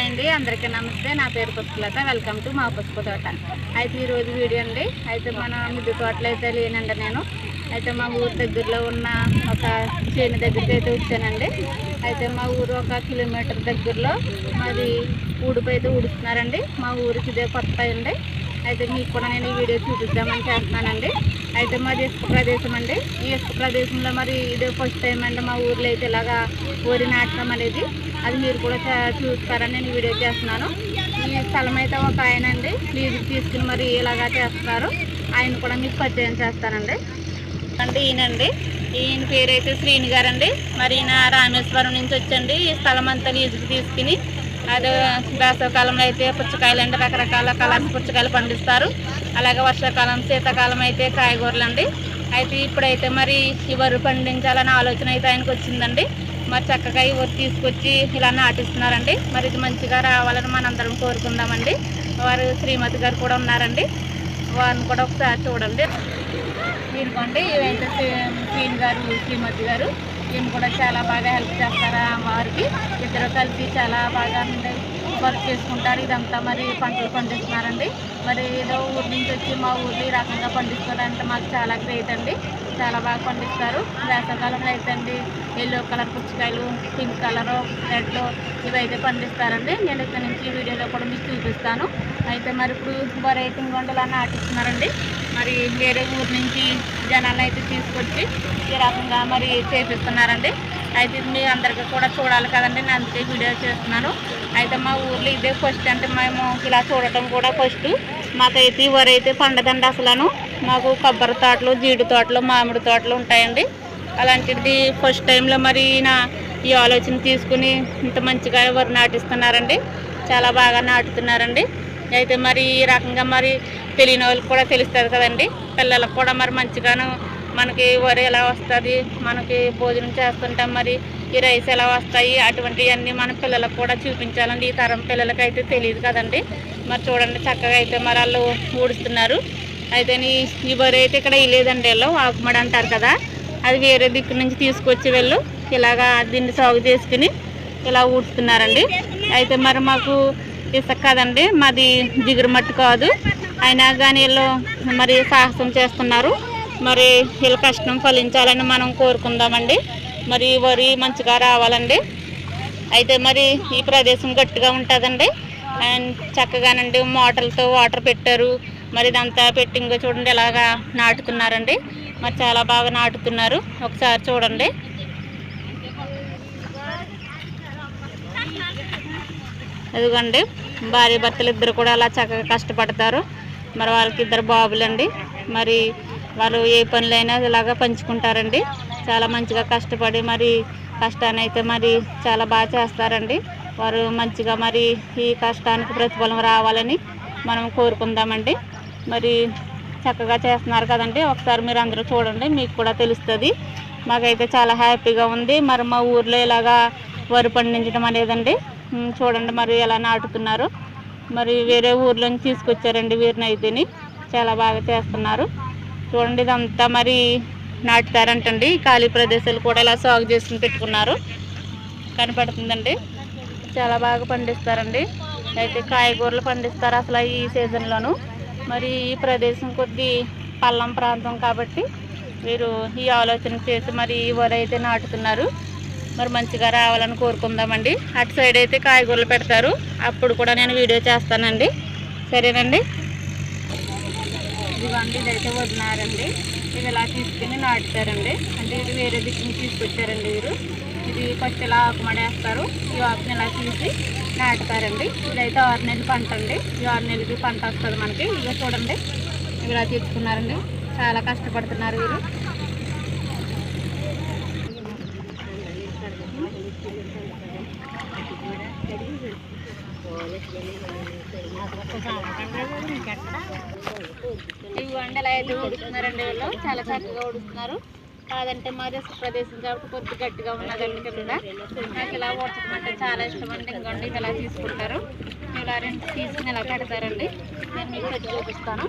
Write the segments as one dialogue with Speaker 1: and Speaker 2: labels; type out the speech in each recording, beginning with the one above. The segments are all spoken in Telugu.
Speaker 1: హాయ్ అండి, అందరికీ నమస్తే. నా పేరు పుష్పలత. వెల్కమ్ టు మా పుష్ప తోట. అయితే ఈరోజు వీడియో అండి. అయితే మన మిద్దె తోటలో అయితే లేనండి నేను. అయితే మా ఊరు దగ్గరలో ఉన్న ఒక చేను దగ్గరికి అయితే వచ్చానండి. అయితే మా ఊరు 1 కిలోమీటర్ దగ్గరలో మాది ఊడిపి అయితే ఊడుస్తున్నారండి. మా ఊరికి ఇదే కొత్త అండి. అయితే మీకు కూడా నేను ఈ వీడియో చూపిద్దామని చేస్తున్నానండి. అయితే మాది ఇసుక ప్రదేశం అండి. ఈ ఇసుక ప్రదేశంలో మరి ఇదే ఫస్ట్ టైం అండి మా ఊర్లో అయితే ఇలాగా వరి నాటడం అనేది. అది మీరు కూడా చూస్తారని నేను వీడియో చేస్తున్నాను. ఈ స్థలం అయితే ఒక ఆయన అండి లీజుకి తీసుకుని మరి ఇలాగా చేస్తున్నారు. ఆయన కూడా మీకు పరిచయం చేస్తానండి. ఈయనండి, ఈయన పేరు అయితే శ్రీని గారండి. మరి ఈయన రామేశ్వరం నుంచి వచ్చండి. ఈ స్థలం అంతా లీజుకి తీసుకుని అదే వేసవకాలంలో అయితే పుచ్చకాయలు అండి, రకరకాల కలర్స్ పుచ్చకాయలు పండిస్తారు. అలాగే వర్షాకాలం శీతాకాలం అయితే కాయగూరలు అండి. అయితే ఇప్పుడైతే మరి ఈ వరి పండించాలనే ఆలోచన అయితే ఆయనకు వచ్చిందండి. మరి చక్కగా ఈ వరి తీసుకొచ్చి ఇలా నాటిస్తున్నారండి. మరి ఇది మంచిగా రావాలని మనందరం కోరుకుందామండి. వారు శ్రీమతి గారు కూడా ఉన్నారండి, వారిని కూడా ఒకసారి చూడండి. ఇదిగోండి ఇవైతే శ్రీని గారు శ్రీమతి గారు, ఈయన కూడా చాలా బాగా హెల్ప్ చేస్తారు. వారికి ఇద్దరు కలిసి చాలా బాగా వర్క్ చేసుకుంటారు. ఇదంతా మరి పంటలు పండిస్తున్నారండి. మరి ఏదో ఊరి నుంచి వచ్చి మా ఊర్లో ఈ రకంగా పండిస్తారంటే మాకు చాలా గ్రేట్ అండి. చాలా బాగా పండిస్తారు. వేసవకాలంలో అయితే అండి ఎల్లో కలర్ పుచ్చకాయలు, పింక్ కలరు, రెడ్ ఇవైతే పండిస్తారండి. నేను ఇక్కడ నుంచి ఈ వీడియోలో కూడా మీకు చూపిస్తాను. అయితే మరి ఇప్పుడు వెరైటీ వంటలు నాటిస్తున్నారండి. మరి వేరే ఊరి నుంచి జనాలు అయితే తీసుకొచ్చి ఈ రకంగా మరి చేపిస్తున్నారండి. అయితే ఇది మీ అందరికీ కూడా చూడాలి కదండి, నేను అందుకే వీడియో చేస్తున్నాను. అయితే మా ఊర్లో ఇదే ఫస్ట్ అంటే మేము ఇలా చూడటం కూడా ఫస్ట్. మాకైతే వరి అయితే పండదండి అసలు. మాకు కొబ్బరి తోటలు, జీడి తోటలు, మామిడి తోటలు ఉంటాయండి. అలాంటిది ఫస్ట్ టైంలో మరి ఈ ఆలోచన తీసుకుని ఇంత మంచిగా వరి నాటిస్తున్నారండి. చాలా బాగా నాటుతున్నారండి. అయితే మరి ఈ రకంగా మరి తెలియని వాళ్ళకి కూడా తెలుస్తుంది కదండి. పిల్లలకు కూడా మరి మంచిగాను మనకి వరి ఎలా వస్తుంది, మనకి భోజనం చేస్తుంటాం మరి ఈ రైస్ ఎలా వస్తాయి, అటువంటివన్నీ మన పిల్లలకు కూడా చూపించాలండి. ఈ తరం పిల్లలకి అయితే తెలియదు కదండి. మరి చూడండి చక్కగా అయితే మరి వాళ్ళు ఊడుస్తున్నారు. అయితే ఈ వరి అయితే ఇక్కడ ఇలేదండి, వీళ్ళు ఆకుమడి అంటారు కదా, అది వేరే దిక్కు నుంచి తీసుకొచ్చి వీళ్ళు ఇలాగా దీన్ని సాగు చేసుకుని ఇలా ఊడుస్తున్నారండి. అయితే మరి మాకు ఇసుక కదండి, మాది జిగురు మట్టి కాదు. అయినా కానీ వీళ్ళు మరి సాహసం చేస్తున్నారు. మరి వీళ్ళ కష్టం ఫలించాలని మనం కోరుకుందామండి. మరి వరి మంచిగా రావాలండి. అయితే మరి ఈ ప్రదేశం గట్టిగా ఉంటుందండి. అండ్ చక్కగానండి మోటార్లతో వాటర్ పెట్టారు. మరి ఇదంతా పెట్టింగో చూడండి ఇలాగా నాటుతున్నారండి. మరి చాలా బాగా నాటుతున్నారు, ఒకసారి చూడండి. అదిగోండి భార్య భర్తలు ఇద్దరు కూడా అలా చక్కగా కష్టపడతారు. మరి వాళ్ళకి 2 బాబులండి. మరి వాళ్ళు ఏ పనులైనా ఇలాగా పంచుకుంటారండి. చాలా మంచిగా కష్టపడి మరి కష్టాన్ని అయితే మరి చాలా బాగా చేస్తారండి. వారు మంచిగా మరి ఈ కష్టానికి ప్రతిఫలం రావాలని మనం కోరుకుందామండి. మరి చక్కగా చేస్తున్నారు కదండి, ఒకసారి మీరు అందరూ చూడండి, మీకు కూడా తెలుస్తుంది. మాకైతే చాలా హ్యాపీగా ఉంది. మరి మా ఊర్లో ఇలాగా వరి పండించడం అనేదండి. చూడండి మరి ఎలా నాటుతున్నారు. మరి వేరే ఊర్లోని తీసుకొచ్చారండి వీరిని అయితేని చాలా బాగా చేస్తున్నారు. చూడండి ఇదంతా మరి నాటుతారంటండి. ఖాళీ ప్రదేశాలు కూడా ఇలా సాగు చేసుకుని పెట్టుకున్నారు, కనపడుతుందండి. చాలా బాగా పండిస్తారండి. అయితే కాయగూరలు పండిస్తారు అసలు ఈ సీజన్లోను. మరి ఈ ప్రదేశం కొద్ది పల్లం ప్రాంతం కాబట్టి వీరు ఈ ఆలోచన చేసి మరి ఈ వరి అయితే నాటుతున్నారు. మరి మంచిగా రావాలని కోరుకుందామండి. అటు సైడ్ అయితే కాయగూరలు పెడతారు, అప్పుడు కూడా నేను వీడియో చేస్తానండి. సరేనండి. ఇదిగోండి ఇదైతే వదినారండి. ఇది ఇలా తీసుకుని నాటుతారండి. అంటే ఇది వేరే దిక్కుని తీసుకొచ్చారండి వీరు. ఇది ఫస్ట్ ఇలా ఆకుమడేస్తారు. ఈ ఆకుని ఇలా తీసి నాటుతారండి. ఇదైతే 6 నెలల పంట అండి. ఈ 6 నెలలకి పంట వస్తుంది మనకి. ఇక చూడండి ఇలా తీసుకున్నారండి. చాలా కష్టపడుతున్నారు వీరు. ఇవ్వండి ఇలా అయితే ఊడుస్తున్నారండి వీళ్ళు. చాలా చక్కగా ఊడుస్తున్నారు. కాదంటే మరి ప్రదేశం కాబట్టి కొద్ది గట్టిగా ఉన్నదండి కింద. నాకు ఇలా ఊడ్చడం అంటే చాలా ఇష్టం అండి. ఇంకోండి ఇది ఇలా తీసుకుంటారు, ఇలా 2 తీసుకుని ఇలా పెడతారండి. నేను మీకు పెట్టి చూపిస్తాను.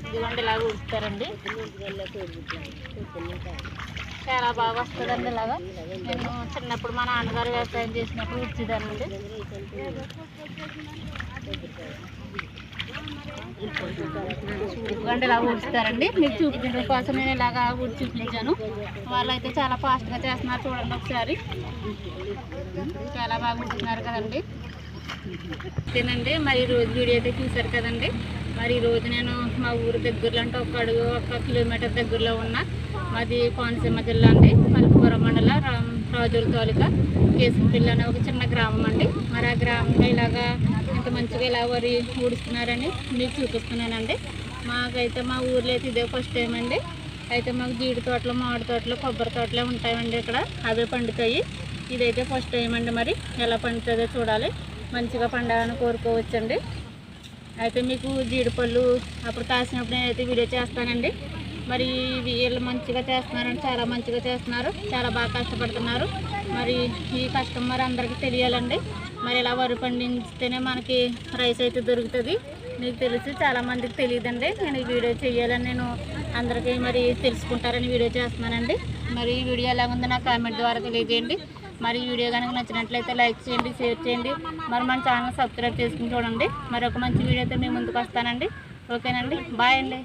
Speaker 1: ఇదిగోండి ఇలా ఊడుస్తారండి. చాలా బాగా వస్తుందండి. ఇలాగా నేను చిన్నప్పుడు మా నాన్నగారు వ్యవసాయం చేసినప్పుడు వచ్చేదానండి. ఇదిగోండి ఇలా ఊడుస్తారండి. మీకు చూపించడం కోసం నేను ఇలాగా ఊడి చూపించాను. వాళ్ళైతే చాలా ఫాస్ట్గా చేస్తున్నారు, చూడండి ఒకసారి. చాలా బాగా ఊడుతున్నారు కదండి. అంతేనండి. మరి ఈరోజు వీడియో అయితే చూసారు కదండి. మరి ఈరోజు నేను మా ఊరు దగ్గరలో అంటే 1 కిలోమీటర్ దగ్గరలో ఉన్న మాది కోనసీమ జిల్లా అండి, మల్పురం మండల రాజుల తాలూకా కేసుపల్లి అనే ఒక చిన్న గ్రామం అండి. మరి ఆ గ్రామంలో ఇలాగా ఇంత మంచిగా ఇలా వరి ఊడుస్తున్నారని మీకు చూపిస్తున్నానండి. మాకైతే మా ఊర్లో అయితే ఇదే ఫస్ట్ టైం అండి. అయితే మాకు జీడి తోటలు, మామిడి తోటలు, కొబ్బరి తోటలే ఉంటాయండి ఇక్కడ, అవే పండుతాయి. ఇదైతే ఫస్ట్ టైం అండి. మరి ఎలా పండుతుందో చూడాలి. మంచిగా పండాలని కోరుకోవచ్చండి. అయితే మీకు జీడిపళ్ళు అప్పుడు కాసినప్పుడు నేనైతే వీడియో చేస్తానండి. మరి వీళ్ళు మంచిగా చేస్తున్నారండి, చాలా మంచిగా చేస్తున్నారు, చాలా బాగా కష్టపడుతున్నారు. మరి ఈ కష్టం మరి అందరికీ తెలియాలండి. మరి ఇలా వరి పండించితేనే మనకి రైస్ అయితే దొరుకుతుంది. మీకు తెలిసి చాలామందికి తెలియదండి. నేను ఈ వీడియో చేయాలని నేను అందరికీ మరి తెలుసుకుంటారని వీడియో చేస్తున్నానండి. మరి ఈ వీడియో ఎలా ఉందో నా కామెంట్ ద్వారా తెలియజేయండి. మరి ఈ వీడియో కనుక నచ్చినట్లయితే లైక్ చేయండి, షేర్ చేయండి. మరి మన ఛానల్ సబ్స్క్రైబ్ చేసుకుని చూడండి. మరి ఒక మంచి వీడియోతో మేము ముందుకు వస్తానండి. ఓకేనండి, బాయ్ అండి.